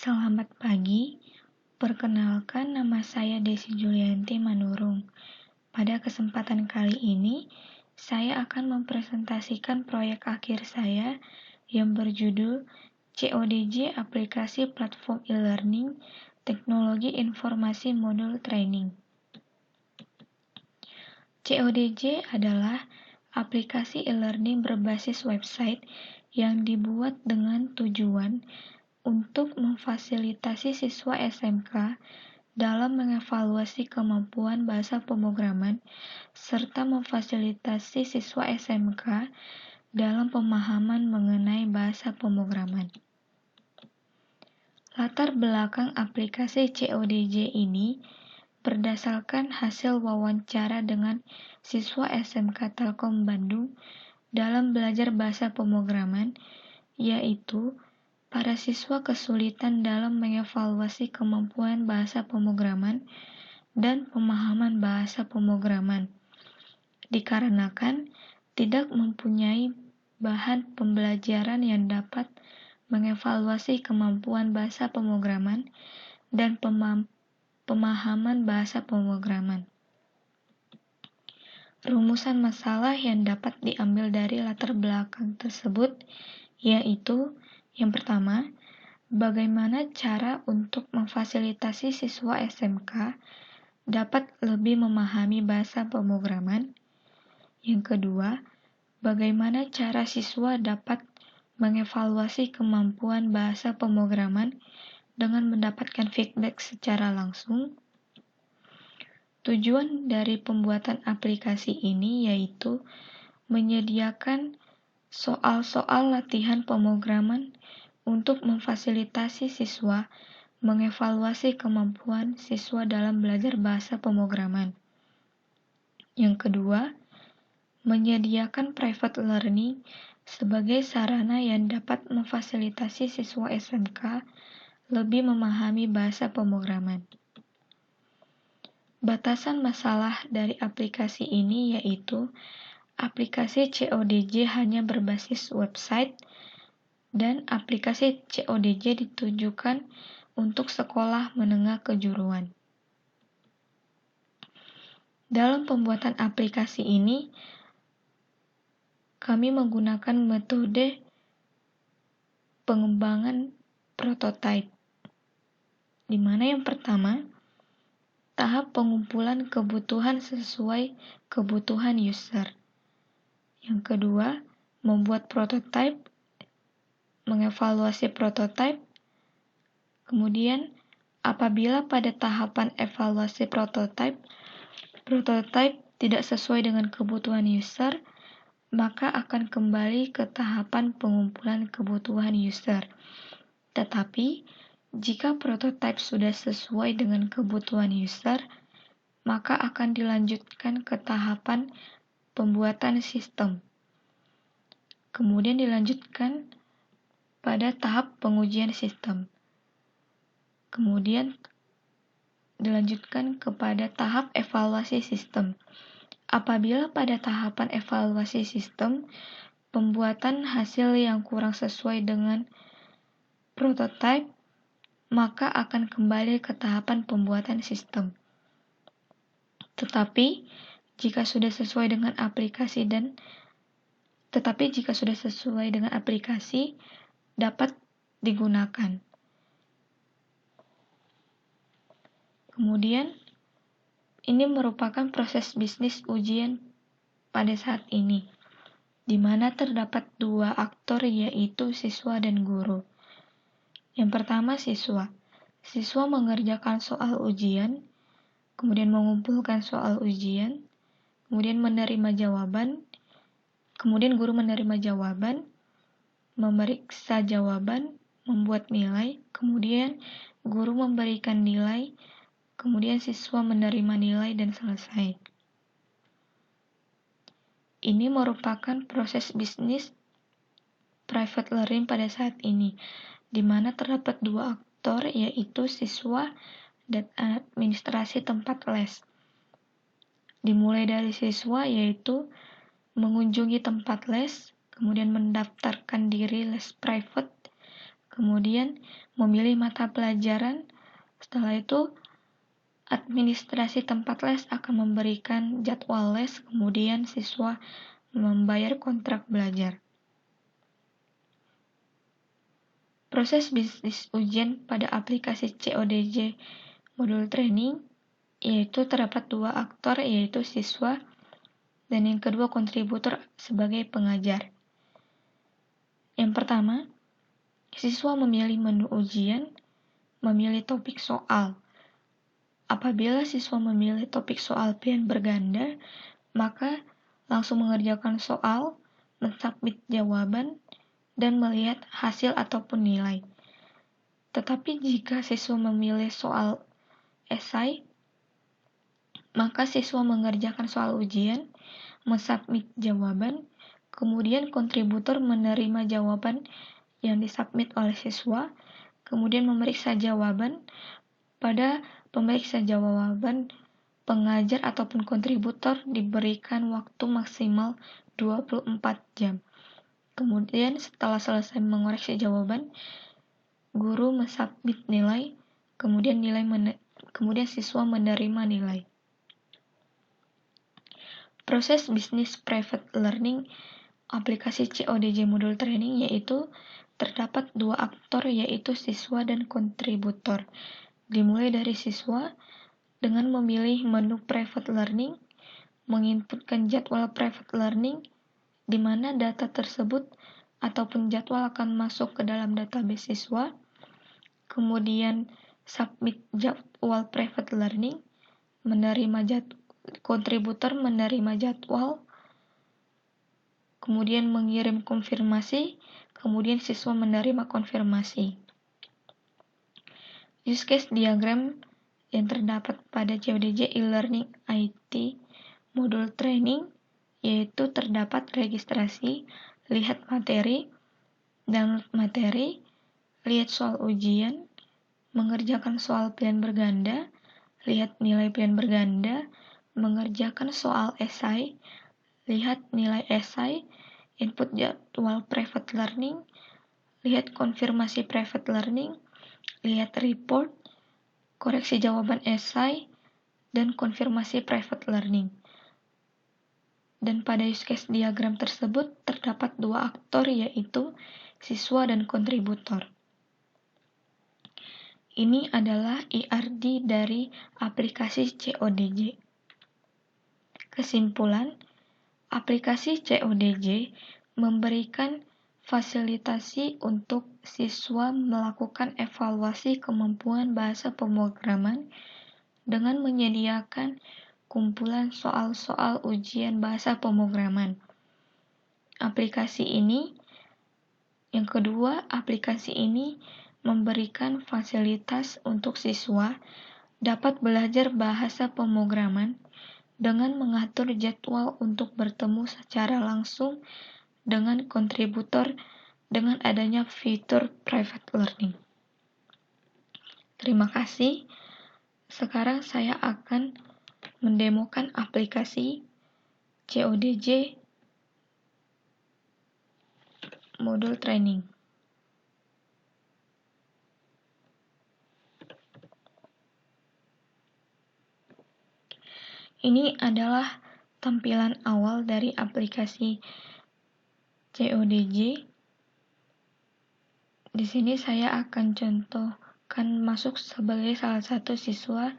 Selamat pagi, perkenalkan nama saya Desi Julianti Manurung. Pada kesempatan kali ini, saya akan mempresentasikan proyek akhir saya yang berjudul CODJ Aplikasi Platform E-Learning Teknologi Informasi Modul Training. CODJ adalah aplikasi e-learning berbasis website yang dibuat dengan tujuan untuk memfasilitasi siswa SMK dalam mengevaluasi kemampuan bahasa pemrograman serta memfasilitasi siswa SMK dalam pemahaman mengenai bahasa pemrograman. Latar belakang aplikasi CODJ ini berdasarkan hasil wawancara dengan siswa SMK Telkom Bandung dalam belajar bahasa pemrograman, yaitu para siswa kesulitan dalam mengevaluasi kemampuan bahasa pemrograman dan pemahaman bahasa pemrograman, dikarenakan tidak mempunyai bahan pembelajaran yang dapat mengevaluasi kemampuan bahasa pemrograman dan pemahaman bahasa pemrograman. Rumusan masalah yang dapat diambil dari latar belakang tersebut yaitu yang pertama, bagaimana cara untuk memfasilitasi siswa SMK dapat lebih memahami bahasa pemrograman. Yang kedua, bagaimana cara siswa dapat mengevaluasi kemampuan bahasa pemrograman dengan mendapatkan feedback secara langsung. Tujuan dari pembuatan aplikasi ini yaitu menyediakan soal-soal latihan pemrograman untuk memfasilitasi siswa mengevaluasi kemampuan siswa dalam belajar bahasa pemrograman. Yang kedua, menyediakan private learning sebagai sarana yang dapat memfasilitasi siswa SMK lebih memahami bahasa pemrograman. Batasan masalah dari aplikasi ini yaitu aplikasi CODJ hanya berbasis website dan aplikasi CODJ ditujukan untuk sekolah menengah kejuruan. Dalam pembuatan aplikasi ini, kami menggunakan metode pengembangan prototype, di mana yang pertama, tahap pengumpulan kebutuhan sesuai kebutuhan user. Yang kedua, membuat prototype, mengevaluasi prototype. Kemudian, apabila pada tahapan evaluasi prototype tidak sesuai dengan kebutuhan user, maka akan kembali ke tahapan pengumpulan kebutuhan user. Tetapi, jika prototype sudah sesuai dengan kebutuhan user, maka akan dilanjutkan ke tahapan pembuatan sistem. Kemudian dilanjutkan pada tahap pengujian sistem. Kemudian dilanjutkan kepada tahap evaluasi sistem. Apabila pada tahapan evaluasi sistem, pembuatan hasil yang kurang sesuai dengan prototype, maka akan kembali ke tahapan pembuatan sistem. Tetapi jika sudah sesuai dengan aplikasi dapat digunakan. Kemudian ini merupakan proses bisnis ujian pada saat ini, di mana terdapat dua aktor yaitu siswa dan guru. Yang pertama siswa. Siswa mengerjakan soal ujian, kemudian mengumpulkan soal ujian, kemudian menerima jawaban, kemudian guru menerima jawaban, memeriksa jawaban, membuat nilai, kemudian guru memberikan nilai, kemudian siswa menerima nilai dan selesai. Ini merupakan proses bisnis private learning pada saat ini, di mana terdapat dua aktor yaitu siswa dan administrasi tempat les. Dimulai dari siswa yaitu mengunjungi tempat les, kemudian mendaftarkan diri les private, kemudian memilih mata pelajaran. Setelah itu, administrasi tempat les akan memberikan jadwal les, kemudian siswa membayar kontrak belajar. Proses bisnis ujian pada aplikasi CODJ modul training, yaitu terdapat dua aktor, yaitu siswa dan yang kedua kontributor sebagai pengajar. Yang pertama, siswa memilih menu ujian, memilih topik soal. Apabila siswa memilih topik soal pilihan berganda, maka langsung mengerjakan soal, mensubmit jawaban, dan melihat hasil ataupun nilai. Tetapi jika siswa memilih soal esai, maka siswa mengerjakan soal ujian, mensubmit jawaban, kemudian kontributor menerima jawaban yang disubmit oleh siswa, kemudian memeriksa jawaban. Pada pemeriksa jawaban, pengajar ataupun kontributor diberikan waktu maksimal 24 jam. Kemudian setelah selesai mengoreksi jawaban, guru mensubmit nilai, kemudian siswa menerima nilai. Proses bisnis private learning aplikasi CODJ modul training yaitu terdapat dua aktor, yaitu siswa dan kontributor. Dimulai dari siswa dengan memilih menu private learning, menginputkan jadwal private learning, di mana data tersebut ataupun jadwal akan masuk ke dalam database siswa, kemudian submit jadwal private learning, kontributor menerima jadwal, kemudian mengirim konfirmasi, kemudian siswa menerima konfirmasi. Use case diagram yang terdapat pada CODJ e-learning IT modul training yaitu terdapat registrasi, lihat materi, download materi, lihat soal ujian, mengerjakan soal pilihan berganda, lihat nilai pilihan berganda, mengerjakan soal esai, lihat nilai esai, input jadwal private learning, lihat konfirmasi private learning, lihat report, koreksi jawaban esai, dan konfirmasi private learning. Dan pada use case diagram tersebut terdapat dua aktor, yaitu siswa dan kontributor. Ini adalah IRD dari aplikasi CODJ. Kesimpulan, aplikasi CODJ memberikan fasilitasi untuk siswa melakukan evaluasi kemampuan bahasa pemrograman dengan menyediakan kumpulan soal-soal ujian bahasa pemrograman. Yang kedua, aplikasi ini memberikan fasilitas untuk siswa dapat belajar bahasa pemrograman dengan mengatur jadwal untuk bertemu secara langsung dengan kontributor dengan adanya fitur private learning. Terima kasih. Sekarang saya akan mendemokan aplikasi CODJ modul training. Ini adalah tampilan awal dari aplikasi CODJ. Di sini saya akan contohkan masuk sebagai salah satu siswa.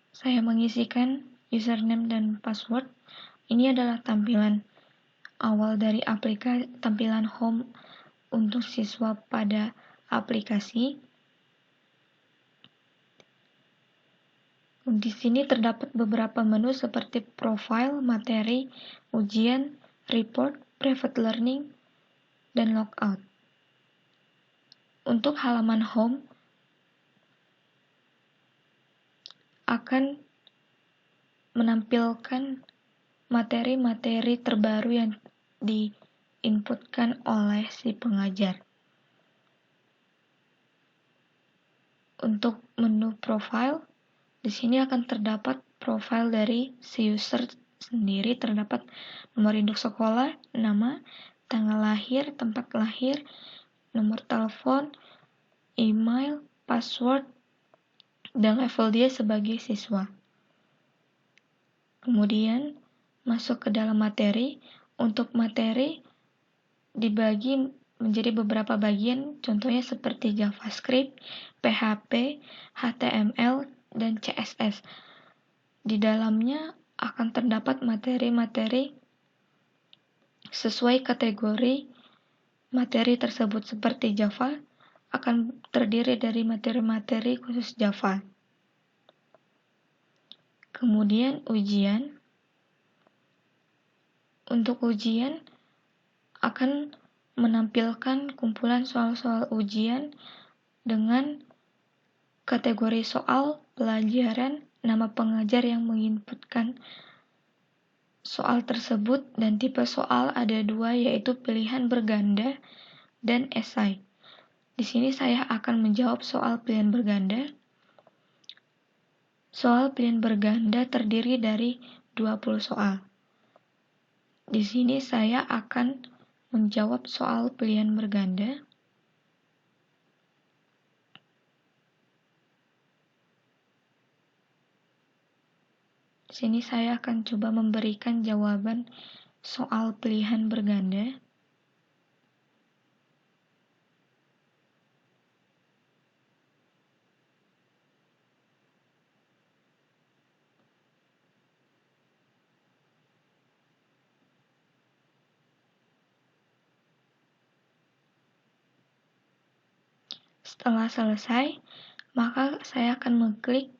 Saya mengisikan username dan password. Ini adalah tampilan awal dari tampilan home untuk siswa pada aplikasi. Di sini terdapat beberapa menu seperti profile, materi, ujian, report, private learning, dan logout. Untuk halaman home akan menampilkan materi-materi terbaru yang diinputkan oleh si pengajar. Untuk menu profile, Di sini akan terdapat profil dari si user sendiri, terdapat nomor induk sekolah, nama, tanggal lahir, tempat lahir, nomor telepon, email, password, dan level dia sebagai siswa. Kemudian masuk ke dalam materi. Untuk materi dibagi menjadi beberapa bagian, contohnya seperti JavaScript, PHP, HTML, dan CSS. Di dalamnya akan terdapat materi-materi sesuai kategori materi tersebut. Seperti Java akan terdiri dari materi-materi khusus Java. Kemudian ujian. Untuk ujian akan menampilkan kumpulan soal-soal ujian dengan kategori soal, pelajaran, nama pengajar yang menginputkan soal tersebut, dan tipe soal ada 2, yaitu pilihan berganda dan esai. Di sini saya akan menjawab soal pilihan berganda. Soal pilihan berganda terdiri dari 20 soal. Di sini saya akan menjawab soal pilihan berganda. Di sini saya akan coba memberikan jawaban soal pilihan berganda. Setelah selesai, maka saya akan mengklik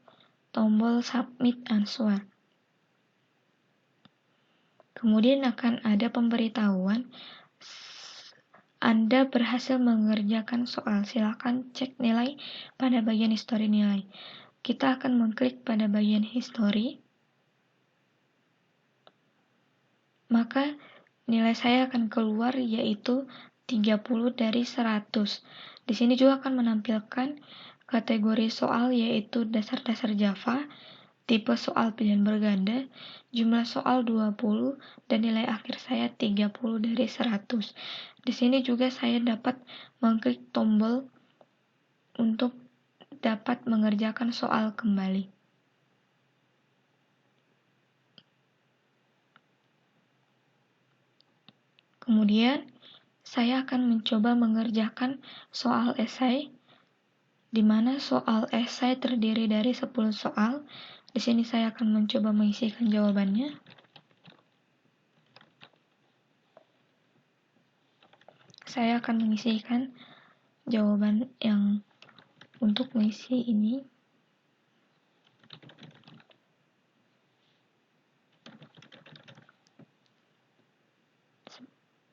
tombol Submit Answer. Kemudian akan ada pemberitahuan Anda berhasil mengerjakan soal. Silakan cek nilai pada bagian histori nilai. Kita akan mengklik pada bagian histori. Maka nilai saya akan keluar yaitu 30 dari 100. Di sini juga akan menampilkan kategori soal yaitu dasar-dasar Java, tipe soal pilihan berganda, jumlah soal 20, dan nilai akhir saya 30 dari 100. Di sini juga saya dapat mengklik tombol untuk dapat mengerjakan soal kembali. Kemudian, saya akan mencoba mengerjakan soal esai, di mana soal esai terdiri dari 10 soal. Di sini saya akan mencoba mengisikan jawabannya. Saya akan mengisikan jawaban yang untuk mengisi ini.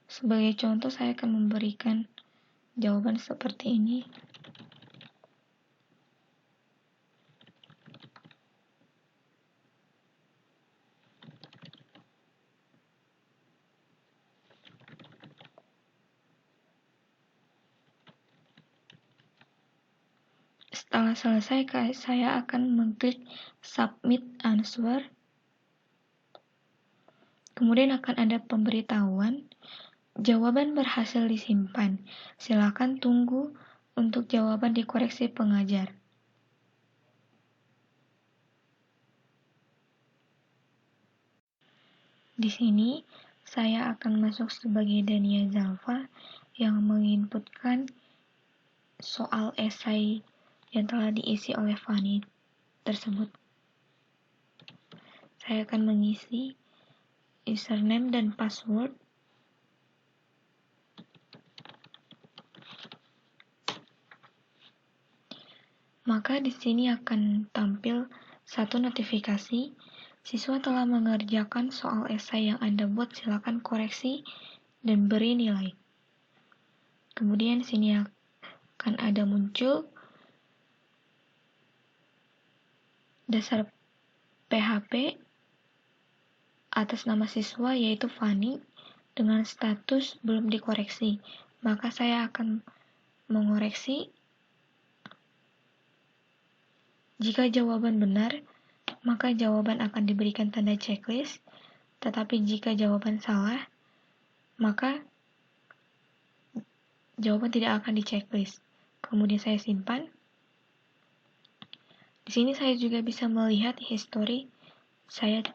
Sebagai contoh, saya akan memberikan jawaban seperti ini. Setelah selesai, saya akan mengklik Submit Answer. Kemudian akan ada pemberitahuan, jawaban berhasil disimpan. Silakan tunggu untuk jawaban dikoreksi pengajar. Di sini, saya akan masuk sebagai Dania Zalfa yang menginputkan soal esai yang telah diisi oleh Fani tersebut. Saya akan mengisi username dan password. Maka di sini akan tampil satu notifikasi, siswa telah mengerjakan soal esai yang Anda buat, silakan koreksi dan beri nilai. Kemudian sini akan ada muncul dasar PHP atas nama siswa yaitu Fani dengan status belum dikoreksi. Maka saya akan mengoreksi. Jika jawaban benar, maka jawaban akan diberikan tanda checklist, tetapi jika jawaban salah, maka jawaban tidak akan di checklist. Kemudian saya simpan. Di sini saya juga bisa melihat histori saya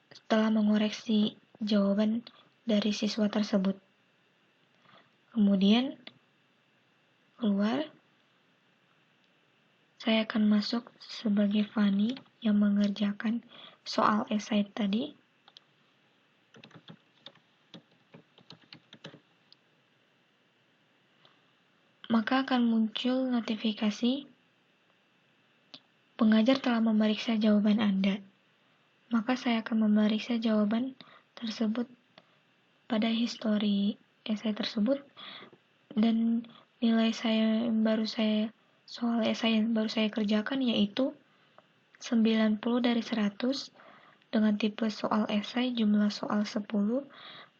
setelah mengoreksi jawaban dari siswa tersebut. Kemudian keluar, saya akan masuk sebagai Fani yang mengerjakan soal esai tadi. Maka akan muncul notifikasi pengajar telah memeriksa jawaban Anda. Maka saya akan memeriksa jawaban tersebut pada histori esai tersebut, dan nilai soal esai yang baru saya kerjakan yaitu 90 dari 100 dengan tipe soal esai jumlah soal 10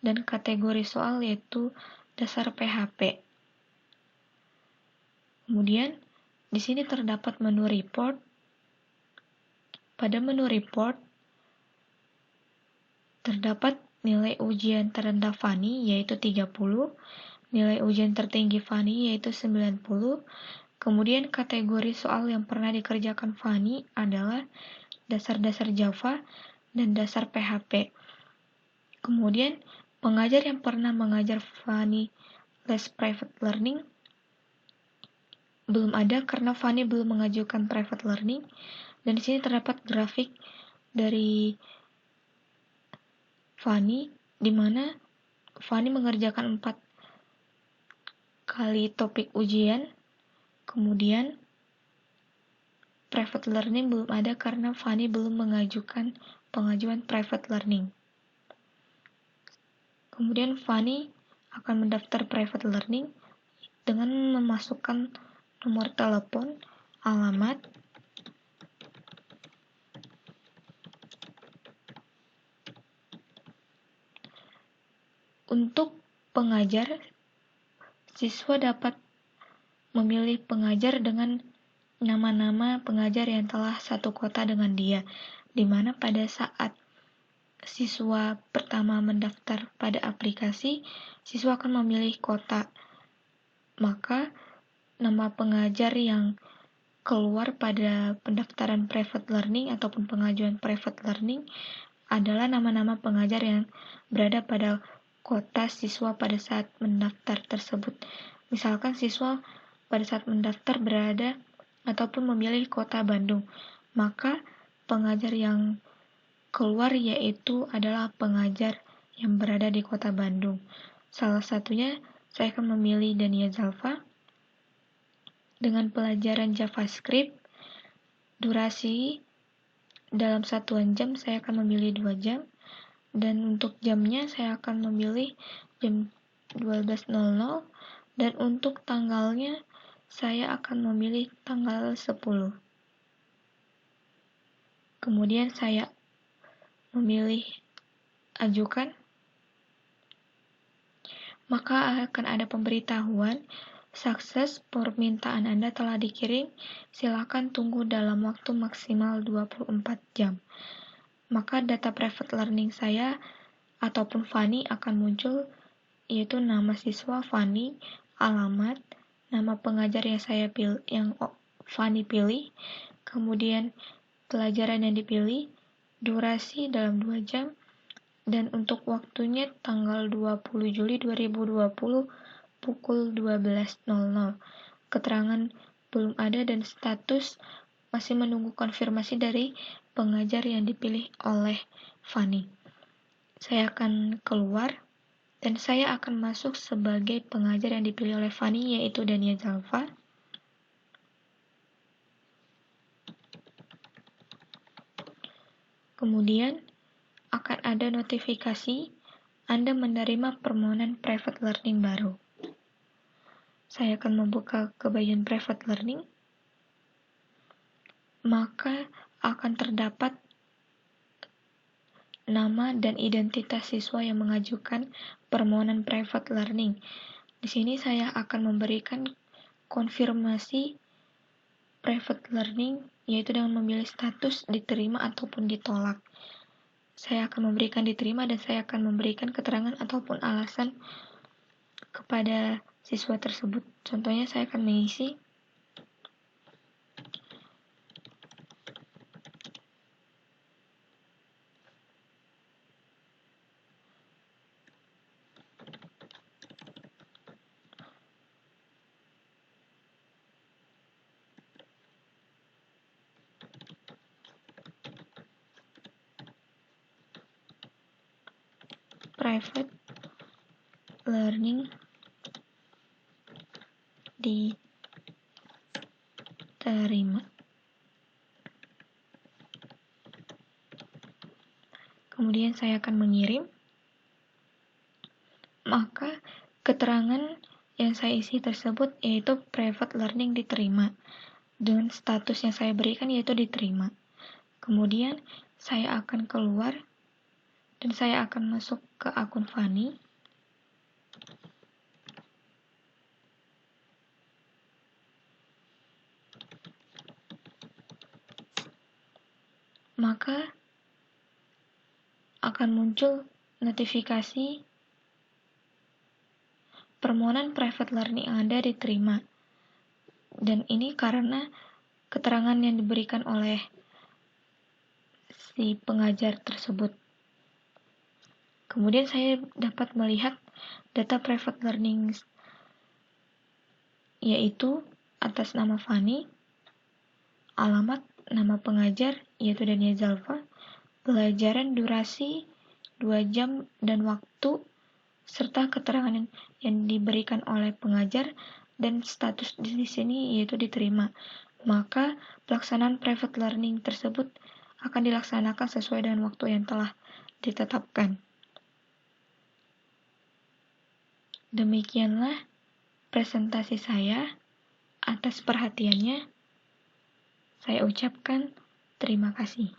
dan kategori soal yaitu dasar PHP. Kemudian di sini terdapat menu report. Pada menu report terdapat nilai ujian terendah Fani yaitu 30, nilai ujian tertinggi Fani yaitu 90, kemudian kategori soal yang pernah dikerjakan Fani adalah dasar-dasar Java dan dasar PHP. Kemudian pengajar yang pernah mengajar Fani les private learning belum ada karena Fani belum mengajukan private learning, dan di sini terdapat grafik dari Fani, di mana Fani mengerjakan 4 kali topik ujian, kemudian private learning belum ada karena Fani belum mengajukan pengajuan private learning. Kemudian Fani akan mendaftar private learning dengan memasukkan nomor telepon, alamat, untuk pengajar. Siswa dapat memilih pengajar dengan nama-nama pengajar yang telah satu kota dengan dia, di mana pada saat siswa pertama mendaftar pada aplikasi, siswa akan memilih kota. Maka nama pengajar yang keluar pada pendaftaran private learning ataupun pengajuan private learning adalah nama-nama pengajar yang berada pada kota siswa pada saat mendaftar tersebut. Misalkan siswa pada saat mendaftar berada ataupun memilih kota Bandung, maka pengajar yang keluar yaitu adalah pengajar yang berada di kota Bandung. Salah satunya saya akan memilih Dania Zalfa dengan pelajaran JavaScript. Durasi dalam satuan jam saya akan memilih 2 jam, dan untuk jamnya saya akan memilih jam 12.00, dan untuk tanggalnya saya akan memilih tanggal 10. Kemudian saya memilih ajukan, maka akan ada pemberitahuan sukses, permintaan Anda telah dikirim, silakan tunggu dalam waktu maksimal 24 jam. Maka data private learning saya ataupun Fani akan muncul, yaitu nama siswa Fani, alamat, nama pengajar yang Fani pilih, kemudian pelajaran yang dipilih, durasi dalam 2 jam, dan untuk waktunya tanggal 20 Juli 2020 pukul 12.00. Keterangan belum ada dan status masih menunggu konfirmasi dari pengajar yang dipilih oleh Fani. Saya akan keluar dan saya akan masuk sebagai pengajar yang dipilih oleh Fani, yaitu Dania Zalfa. Kemudian akan ada notifikasi Anda menerima permohonan private learning baru. Saya akan membuka ke bagian private learning. Maka akan terdapat nama dan identitas siswa yang mengajukan permohonan private learning. Di sini saya akan memberikan konfirmasi private learning, yaitu dengan memilih status diterima ataupun ditolak. Saya akan memberikan diterima dan saya akan memberikan keterangan ataupun alasan kepada siswa tersebut. Contohnya saya akan mengisi private learning diterima. Kemudian saya akan mengirim, maka keterangan yang saya isi tersebut yaitu private learning diterima dengan status yang saya berikan yaitu diterima. Kemudian saya akan keluar dan saya akan masuk ke akun Fani. Maka akan muncul notifikasi permohonan private learning Anda diterima. Dan ini karena keterangan yang diberikan oleh si pengajar tersebut. Kemudian saya dapat melihat data private learning yaitu atas nama Fani, alamat, nama pengajar yaitu Dania Zalfa, pelajaran durasi 2 jam dan waktu, serta keterangan yang diberikan oleh pengajar dan status di sini yaitu diterima. Maka pelaksanaan private learning tersebut akan dilaksanakan sesuai dengan waktu yang telah ditetapkan. Demikianlah presentasi saya. Atas perhatiannya, saya ucapkan terima kasih.